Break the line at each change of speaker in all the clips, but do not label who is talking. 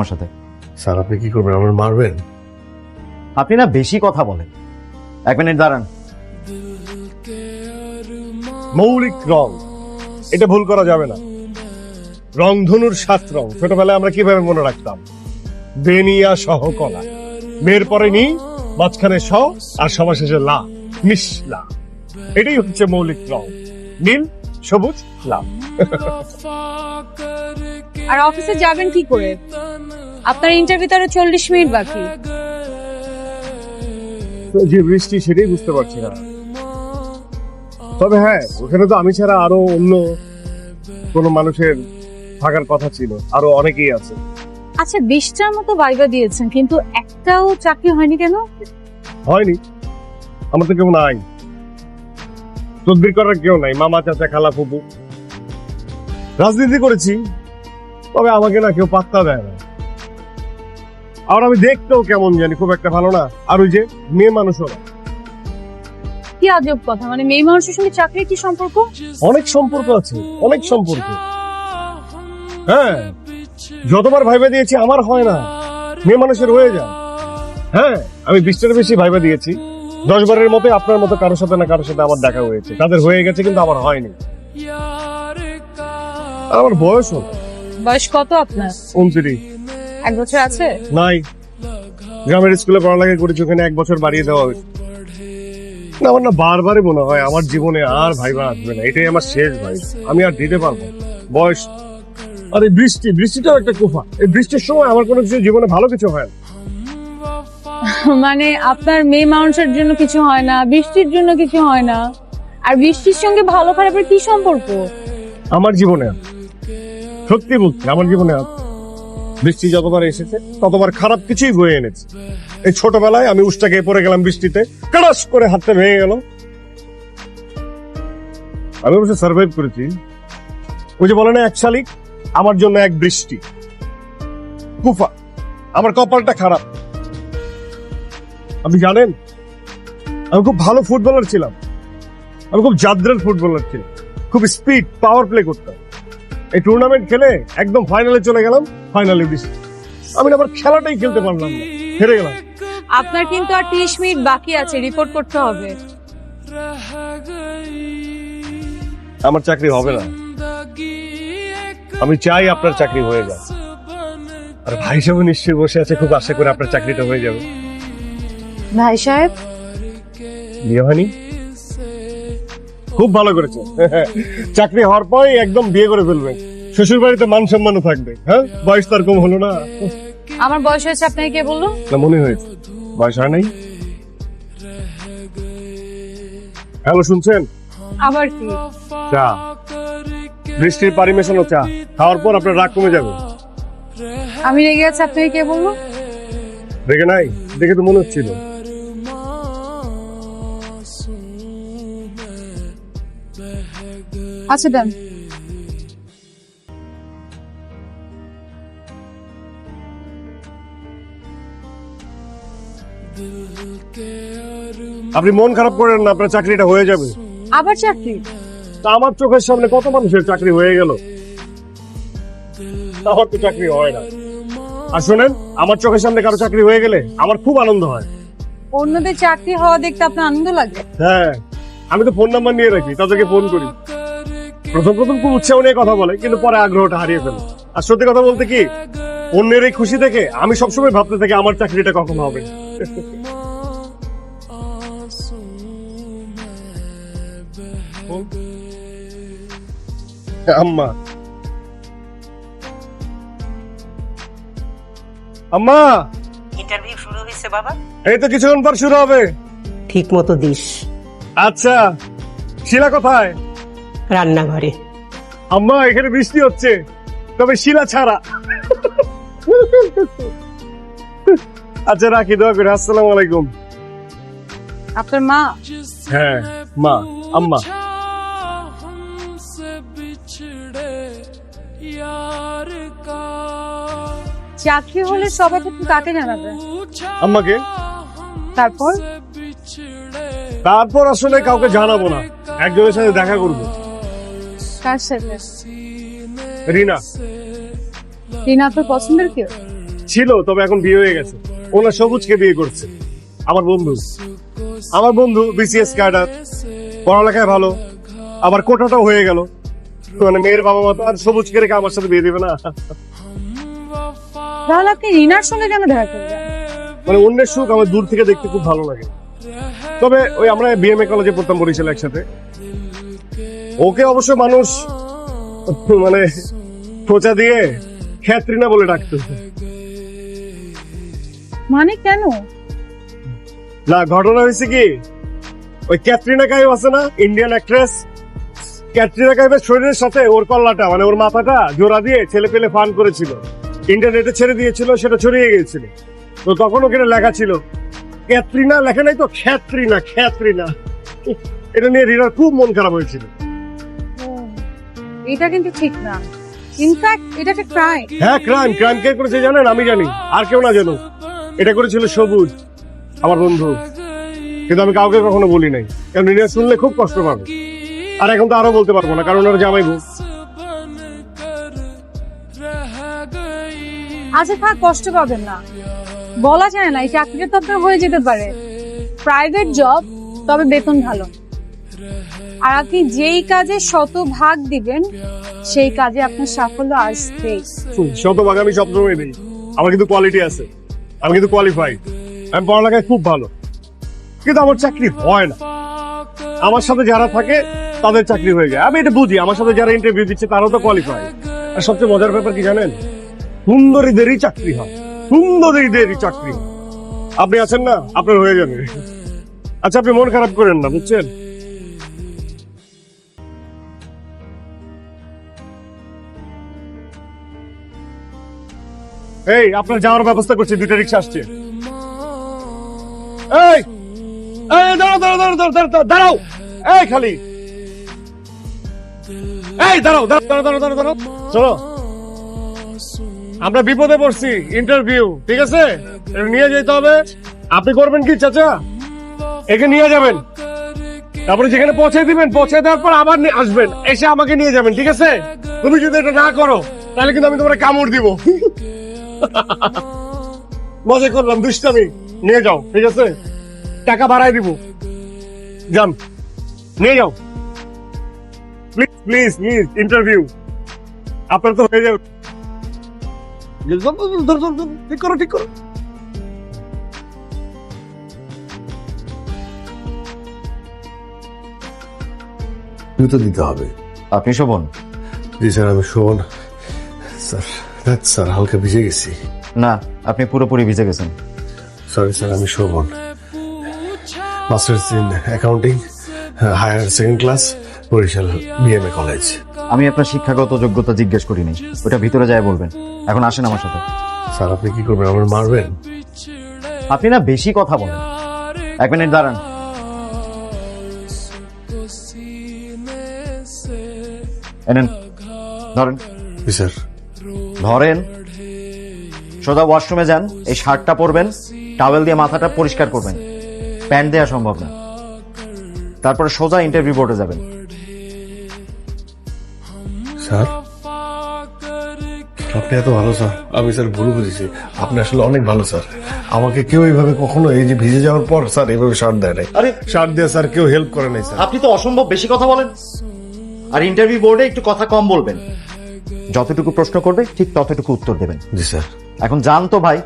আমার সাথে।
স্যার আপনি কি করবেন, আমার মারবেন?
আপনি না বেশি কথা বলেন। 1 মিনিট দাঁড়ান।
মৌলিক রং, এটা ভুল করা যাবে না। রংধনুর 7 রং ছোটবেলায় আমরা কিভাবে মনে রাখতাম? বেনিয়া সহ কলা, মেয়ের পরে নি, মাঝখানে স, আর সবার শেষে লা, মিশলা। এটাই হচ্ছে মৌলিক রং, নীল, সবুজ, লাল।
আর অফিসে যাবেন কি করে? আপনার ইন্টারভিউতে আরো 40 মিনিট বাকি।
যে বৃষ্টি, সেটাই বুঝতে পারছি না। তবে হ্যাঁ, ওখানে তো আমি ছাড়া আরো অন্য কোন মানুষের থাকার কথা ছিল, আরো অনেকেই আছে।
আচ্ছা 20টার মতো ভাইবা দিয়েছেন, কিন্তু একটাও চাকরি হয়নি কেন?
হয়নি, আমার তো কেউ নাই, তদবির করার কেউ নাই, মামা চাচা খালা ফুপু। রাজনীতি করেছি, তবে আমাকে না কেউ পাত্তা দেয় না। আর আমি দেখতেও কেমন জানি, খুব একটা ভালো না। আর ওই যে মেয়ে মানুষও না।
কি আজব কথা, মানে মেয়ে মানুষের সঙ্গে চাকরির কি সম্পর্ক?
অনেক সম্পর্ক আছে, অনেক সম্পর্ক। হ্যাঁ, যতবার ভাইবা দিয়েছি আমার হয় না, মেয়ে মানুষের হয়ে যায়। হ্যাঁ, আমি 20টার বেশি ভাইবা দিয়েছি, 10 বারের মতো আপনার মতো কারোর সাথে না কারোর সাথে আমার দেখা হয়েছে, তাদের হয়ে গেছে কিন্তু আমার হয়নি। আমার বয়স
বয়স কত আপনার?
29।
1 বছর আছে?
নাই, গ্রামের স্কুলে পড়ালেখা করেছি, ওখানে 1 বছর বাড়িয়ে দেওয়া হয়েছে। না, আমার না বারবারই মনে হয় আমার জীবনে আর ভাইবা আসবে না, এটাই আমার শেষ ভাই, আমি আর দিতে পারবো না। বয়স আর এই বৃষ্টিটাও একটা কুফা। এই বৃষ্টির সময় আমার কোনো কিছু জীবনে ভালো কিছু হয় না।
মানে আপনার মেয়ে মানুষের জন্য কিছু হয় না, বৃষ্টির জন্য কিছু হয় না, আর বৃষ্টির সঙ্গে ভালো খারাপের কি সম্পর্ক?
আমার জীবনে সত্যি বলছি, আমার জীবনে বৃষ্টি যতবার এসেছে ততবার খারাপ কিছুই বয়ে এনেছে। এই ছোটবেলায় আমি উষ্টা খেয়ে পড়ে গেলাম বৃষ্টিতে, কাড়াস করে হাতটা ভেঙে গেল। আমি অবশ্য সার্ভাইভ করেছি। ওই যে বলে না, 1 শালিক আমার জন্য 1 বৃষ্টি। কুফা, আমার কপালটা খারাপ। আপনি জানেন, আমি খুব ভালো ফুটবলার ছিলাম, আমি খুব জাদ্রেল ফুটবলার ছিলাম, খুব স্পিড পাওয়ার প্লে করতাম। এই টুর্নামেন্ট খেলে একদম ফাইনালে চলে গেলাম, ফাইনালে বৃষ্টি, আমি আবার খেলাটাই খেলতে পারলাম না, হেরে গেলাম।
আপনার কিন্তু আর 30 মিনিট বাকি আছে, রিপোর্ট করতে হবে।
আমার চাকরি হবে না, আমি চাই আপনার চাকরি হয়ে যাক। আর ভাই সাহেব নিশ্চয়ই বসে আছে, খুব আশা করে আপনার চাকরিটা হয়ে যাবে।
ভাই সাহেব,
বিয়ে হয়নি? খুব ভালো করেছে, চাকরি হওয়ার পরই একদম বিয়ে করে ফেলবে, শ্বশুর বাড়িতে মান সম্মানও থাকবে। হ্যাঁ, বয়স তার কম হলো না।
আমার বয়স হয়েছে আপনাকে কে বললো?
না, মনে হয়েছে বয়স হয় নাই। হ্যালো, শুনছেন?
আবার কি?
চা, বৃষ্টির পানি মেশানো চা খাওয়ার পর আপনার রাগ কমে যাবে।
আমি রেগে আছি, আপনাকে কে বললো?
দেখে নাই, দেখে তো মনে হচ্ছিল।
আচ্ছা দেন।
আপনি মন খারাপ করেন না, আপনার চাকরিটা হয়ে যাবে।
আবার চাকরি?
তা আমার চোখের সামনে কত মানুষের চাকরি হয়ে গেল, আমার তো চাকরি হয় না। আর শোনেন, আমার চোখের সামনে কারো চাকরি হয়ে গেলে আমার খুব আনন্দ হয়।
অন্যদের চাকরি হওয়া দেখতে আপনার আনন্দ লাগে?
হ্যাঁ, আমি তো ফোন নাম্বার নিয়ে রাখি, তাদেরকে ফোন করি। প্রথম খুব উৎসাহ নিয়ে কথা বলে, কিন্তু পরে আগ্রহটা হারিয়ে ফেলে। আর সত্যি কথা বলতে কি, অন্যের এই খুশি দেখে আমি সবসময় ভাবতে থাকি আমার চাকরিটা কখন হবে। আম্মা, আম্মা,
ইন্টারভিউ শুরু হয়েছে বাবা?
এই তো কিছুক্ষণ পর শুরু হবে।
ঠিক মতো দিস।
আচ্ছা, শিলা কোথায়?
রান্নাঘরে।
আম্মা, এখানে বৃষ্টি হচ্ছে, তবে শিলা ছাড়া। আচ্ছা রাখি, দোয়া করে। আসসালামু আলাইকুম।
আপনার মা?
হ্যাঁ, মা, আম্মা।
চাকরি হলে সবাই তো কাকে জানাবে?
আম্মাকে। তারপর আসলে কাউকে জানাবো না, একজনের সাথে দেখা করবো।
কার সাথে?
রিনা।
রিনা আপনার পছন্দের কেউ?
ছিল, তবে এখন বিয়ে হয়ে গেছে। ওনার সবুজকে বিয়ে করছে। আমার বন্ধু বিসিএস ক্যাডার, পড়ালেখায় ভালো, আবার কোটাটাও হয়ে গেল। মানে মেয়ের বাবা মা তো আর সবুজকে রেখে আমার সাথে বিয়ে দেবে না।
তাহলে আপনি রিনার সঙ্গে কেন দেখা করবেন?
মানে অন্যের সুখ আমার দূর থেকে দেখতে খুব ভালো লাগে। তবে ওই আমরা বিএমএ কলেজে পড়তাম বরিশালে একসাথে। ওকে অবশ্য মানুষ মানে খোঁচা দিয়ে খ্যাত্রিনা বলে ডাকতো।
মানে কেন?
না, ঘটনা হয়েছে কি, ওই ক্যাটরিনা কাইফ আছে না, ইন্ডিয়ান অ্যাক্ট্রেস, ক্যাটরিনা কাইফের শরীরের সাথে ওর কল্লাটা মানে ওর মাথাটা জোড়া দিয়ে ছেলে পেলে ফান করেছিল, ইন্টারনেটে ছেড়ে দিয়েছিল, সেটা ছড়িয়ে গিয়েছিল। তো তখন ওখানে লেখা ছিল ক্যাটরিনা, লেখা নাই তো খ্যাত্রিনা, খ্যাত্রিনা। এটা নিয়ে রিনার খুব মন খারাপ হয়েছিল।
এটা কিন্তু ঠিক না। ইনফ্যাক্ট এটা একটা ক্রাইম।
হ্যাঁ, ক্রাইম। ক্রাইম কে করেছে জানেন? আমি জানি, আর কেউ না জানো। এটা করেছিল সবুজ, আমার বন্ধু। কিন্তু আমি কাউকে কখনো বলি নাই, কারণ রিনা শুনলে খুব কষ্ট পাবে। আর এখন তো আরো বলতে পারবো না, কারণ ওর জামাই বউ।
আচ্ছা থাক, কষ্ট পাবেন না। বলা যায় না, এই চাকরিটা তো আপনার হয়ে যেতে পারে। প্রাইভেট জব, তবে বেতন ভালো। আর আপনি যেই কাজে শতভাগ দিবেন, সেই কাজে আপনার সাফল্য আসবেই।
শতভাগ আমি সবসময় নেই, আমার কিন্তু কোয়ালিটি আছে, আমি কিন্তু কোয়ালিফাইড, আমি পড়ালেখায় খুব ভালো, কিন্তু আমার চাকরি হয় না। আমার সাথে যারা থাকে তাদের চাকরি হয়ে যায়, আমি এটা বুঝি। আমার সাথে যারা ইন্টারভিউ দিচ্ছে তারাও তো কোয়ালিফাই। আর সবচেয়ে মজার ব্যাপার কি জানেন? সুন্দরীদেরই চাকরি হয়, সুন্দরীদেরই চাকরি হয়। আপনি আছেন না, আপনার হয়ে যাবে। আচ্ছা, আপনি মন খারাপ করেন না, বুঝছেন? এই, আপনার যাওয়ার ব্যবস্থা করছি, 2টা রিক্সা আসছে। এই এই, দাঁড়াও দাঁড়াও দাঁড়াও দাঁড়াও দাঁড়াও, এই খালি, এই দাঁড়াও দাঁড়াও দাঁড়াও দাঁড়াও দাঁড়াও দাঁড়াও, চলো। আমরা বিপদে পড়ছি, ইন্টারভিউ, ঠিক আছে? এটা নিয়ে যেতে হবে। আপনি করবেন কি চাচা? একে নিয়ে যাবেন, তারপরে যেখানে পৌঁছে দিবেন, পৌঁছে দেওয়ার পর আবার আসবেন, এসে আমাকে নিয়ে যাবেন, ঠিক আছে? তুমি যদি এটা না করো তাহলে কিন্তু আমি তোমার কামড় দিব। মজা করলাম, দুষ্টামি। নিয়ে যাও, ঠিক আছে? টাকা বাড়াই দিব, যান, নিয়ে যাও। প্লিজ প্লিজ প্লিজ, ইন্টারভিউ আপনার তো হয়ে যাবে। ঠিক করো, ঠিক করো।
তো দিতে হবে।
আপনি শোভন?
জি স্যার, আমি শোভন। স্যার, স্যার হালকা ভিজে গেছি।
না, আপনি পুরোপুরি ভিজে গেছেন।
সরি স্যার, আমি Shovon, masters in accounting, higher second class, Barishal BMA college.
আমি আপনার শিক্ষাগত যোগ্যতা জিজ্ঞেস করিনি, ওটা ভিতরে যায় বলবেন। এখন আসেন আমার সাথে।
স্যার, আপনি কি করবেন? আমার মারবেন?
আপনি না বেশি কথা বলেন। 1 মিনিট দাঁড়ান। এনেন, ধরেন।
জি স্যার।
ধরেন, সোজা ওয়াশরুমে যান, এই শার্টটা পরবেন, টাওয়েল দিয়ে মাথাটা পরিষ্কার করবেন, প্যান্ট দেওয়া সম্ভব না। তারপরে সোজা ইন্টারভিউ বোর্ডে যাবেন।
স্যার, আপনি এত ভালো স্যার। আমি স্যার ভুল বুঝেছি, আপনি আসলে অনেক ভালো স্যার। আমাকে কেউ এইভাবে কখনো, এই যে ভিজে যাওয়ার পর স্যার, এইভাবে শার্ট দেয় নাই।
আরে,
শার্ট দিয়ে স্যার কেউ হেল্প করে নাই স্যার।
আপনি তো অসম্ভব বেশি কথা বলেন। আর ইন্টারভিউ বোর্ডে একটু কথা কম বলবেন, যতটুকু প্রশ্ন করবে ঠিক ততটুকু উত্তর দেবেন।
জি স্যার।
এখন যান তো ভাই।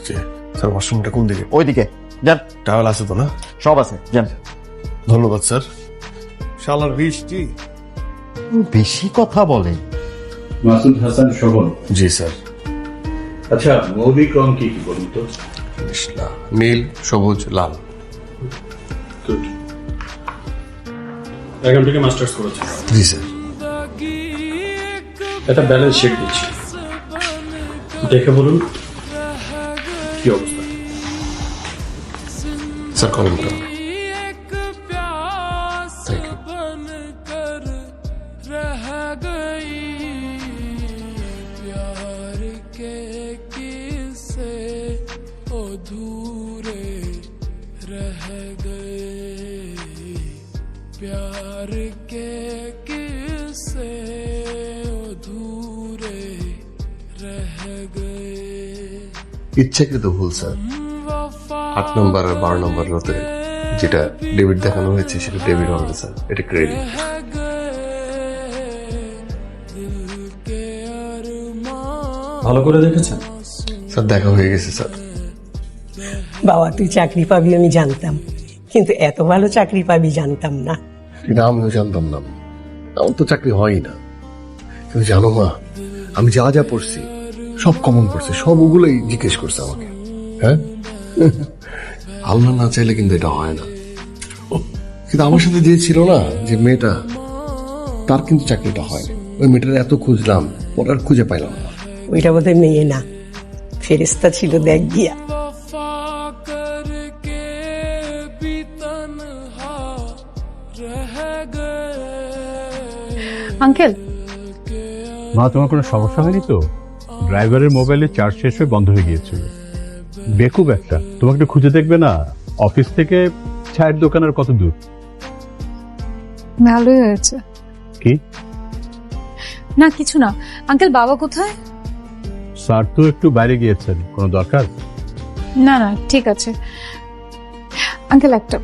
জি স্যার। ওয়াশরুমটা কোন দিকে?
ওইদিকে যান,
টাওয়েল আছে তো না?
সব আছে, যান।
ধন্যবাদ স্যার। শালার বৃষ্টি।
বেশি কথা বলে।
মাসুদ হাসান শোভন।
জি স্যার।
আচ্ছা, মৌলিক রং কি কি বলুন তো?
নীল, সবুজ, লাল।
Good. এখন থেকে মাস্টার্স করেছেন।
জি স্যার।
একটা ব্যালেন্স শিট দিচ্ছি, দেখে বলুন কি অবস্থা।
স্যার, কলমটা। Thank you.
प्यार के किस्से अधूरे रह गए।
ইচ্ছাকৃত ভুল স্যার। 8 নম্বর আর 12 নম্বর রতে যেটা ডেবিট দেখানো হয়েছে সেটা ডেবিট হবে না স্যার, এটা ক্রেডিট।
ভালো করে দেখেছেন?
স্যার দেখা হয়ে গেছে স্যার।
বাবা তুই চাকরি পাবি আমি জানতাম, কিন্তু এত ভালো চাকরি পাবি জানতাম না।
এটা আমিও জানতাম না, আমার তো চাকরি হয়ই না। কিন্তু জানো মা, আমি যা যা পড়ছি সব কমন পড়ছে, সব ওগুলোই জিজ্ঞেস করছে আমাকে। হ্যাঁ, আল্লাহ না চাইলে কিন্তু এটা হয় না। কিন্তু আমার সাথে যে ছিল না, যে মেয়েটা, তার কিন্তু চাকরিটা হয়নি। ওই মেয়েটার এত খুঁজলাম, ওটা আর খুঁজে পাইলাম না।
ওইটা বোধহয় মেয়ে না, ফেরেস্তা ছিল, দেখ গিয়া।
वफा करके भी तन्हा रह गए।
আঙ্কেল,
মা তোমার কোনো সমস্যা হয়নি তো? ড্রাইভারের মোবাইলে চার্জ শেষ হয়ে বন্ধ হয়ে গিয়েছিল। বেকুব একটা, তোমাকে একটু খুঁজে দেখবে না? অফিস থেকে চায়ের দোকানের কত দূর?
ভালোই হয়েছে।
কি?
না কিছু না। আঙ্কেল, বাবা কোথায়?
স্যার তো একটু বাইরে গিয়েছেন, কোনো দরকার?
না না, ঠিক আছে। আঙ্কেল একটা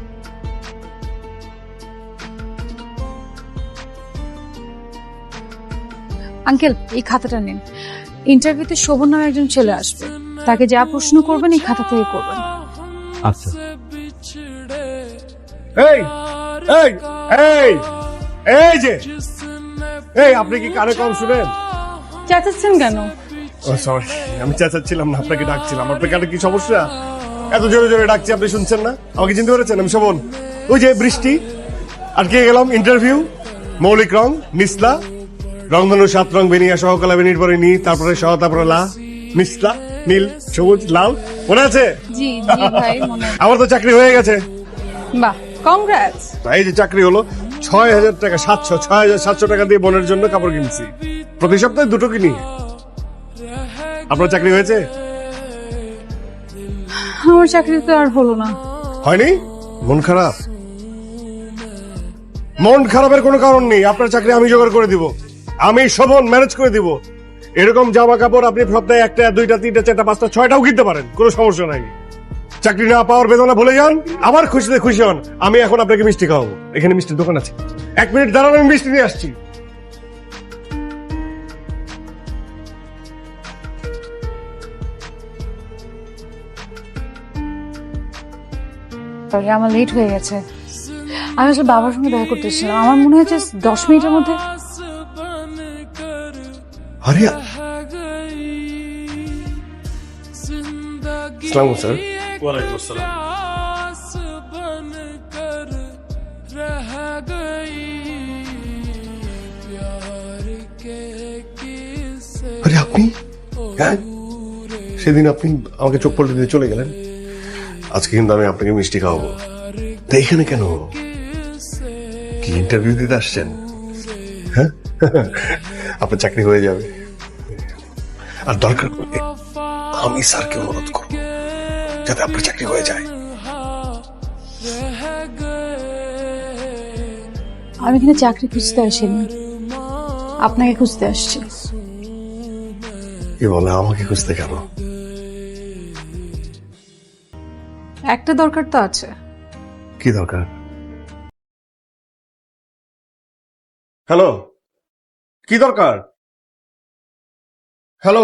আঙ্কেল, এই খাতাটা নিন। ইন্টারভিউতে শোভন নামে একজন ছেলে আসবে, তাকে যা প্রশ্ন করবেন এই খাতা থেকে করবেন।
আচ্ছা।
এই এই এই এই যে এই, আপনি কি কানে কম শুনেন?
চেঁচাচ্ছেন কেন?
সরি, আমি চেঁচাচ্ছিলাম না, আপনাকে ডাকছিলাম। আপনার কানে কি সমস্যা? এত জোরে জোরে ডাকছি, আপনি শুনছেন না? আমাকে চিনতে পেরেছেন? আমি শোভন। ওই যে বৃষ্টি, আটকে গেলাম। ইন্টারভিউ, মৌলিক রং, নিসলা, রংধনু 7 রং, বেনিয়া সহকলা, বেনির পরে নি, তারপরে সহ, তারপরে লা, নিসলা, নীল, সবুজ, লাল। মনে আছে?
জি জি ভাই, মনে আছে।
আমার তো চাকরি হয়ে গেছে।
বাহ, কংগ্রাটস।
এই যে চাকরি হলো, 6,000 টাকা, 6,700 টাকা দিয়ে বোনের জন্য কাপড় কিনছি। প্রতি সপ্তাহে 2টো কিনি। আপনার চাকরি হয়েছে?
আমার চাকরি তো আর হলো না।
হয়নি? মন খারাপ? মন খারাপের কোনো কারণ নেই। আপনার চাকরি আমি জোগাড় করে দিব, আমি শোভন ম্যানেজ করে দিব। এরকম জামা কাপড় আপনি সপ্তাহে 1টা, 2টা, 3টা, 4টা, 5টা, 6টাও কিনতে পারেন, কোনো সমস্যা নাই। চাকরি না পাওয়ার বেদনা ভুলে যান, আবার খুশিতে খুশি হন। আমি এখন আপনাকে মিষ্টি খাওয়াবো, এখানে মিষ্টির দোকান আছে। 1 মিনিট দাঁড়ান, আমি মিষ্টি নিয়ে আসছি।
সরি, আমার লেট হয়ে গেছে। আমি আসলে বাবার সঙ্গে দেখা করতে এসেছিলাম। আমার মনে হচ্ছে 10 মিনিটের মধ্যে।
আরে আসসালামু স্যার।
ওয়ালাইকুম আসসালাম।
प्यास बनकर रह गई प्यार के किस्से।
আরে আপনি? হ্যাঁ, সেদিন আপনি আমাকে চোখ পল্টে দিয়ে চলে গেলেন। আজকে কিন্তু আমি আপনাকে মিষ্টি খাওয়াবো। তা এখানে কেন? কি ইন্টারভিউ দিতে আসছেন? হ্যাঁ, আপনার চাকরি হয়ে যাবে। আর দরকার পড়লে আমি স্যারকে অনুরোধ করব যাতে আপনার চাকরি হয়ে যায়।
আমি এখানে চাকরি খুঁজতে আসিনি, আপনাকে খুঁজতে আসছি।
কি বলে, আমাকে খুঁজতে কেন?
একটা দরকার তো আছে।
কি দরকার? হ্যালো, কি দরকার? হ্যালো।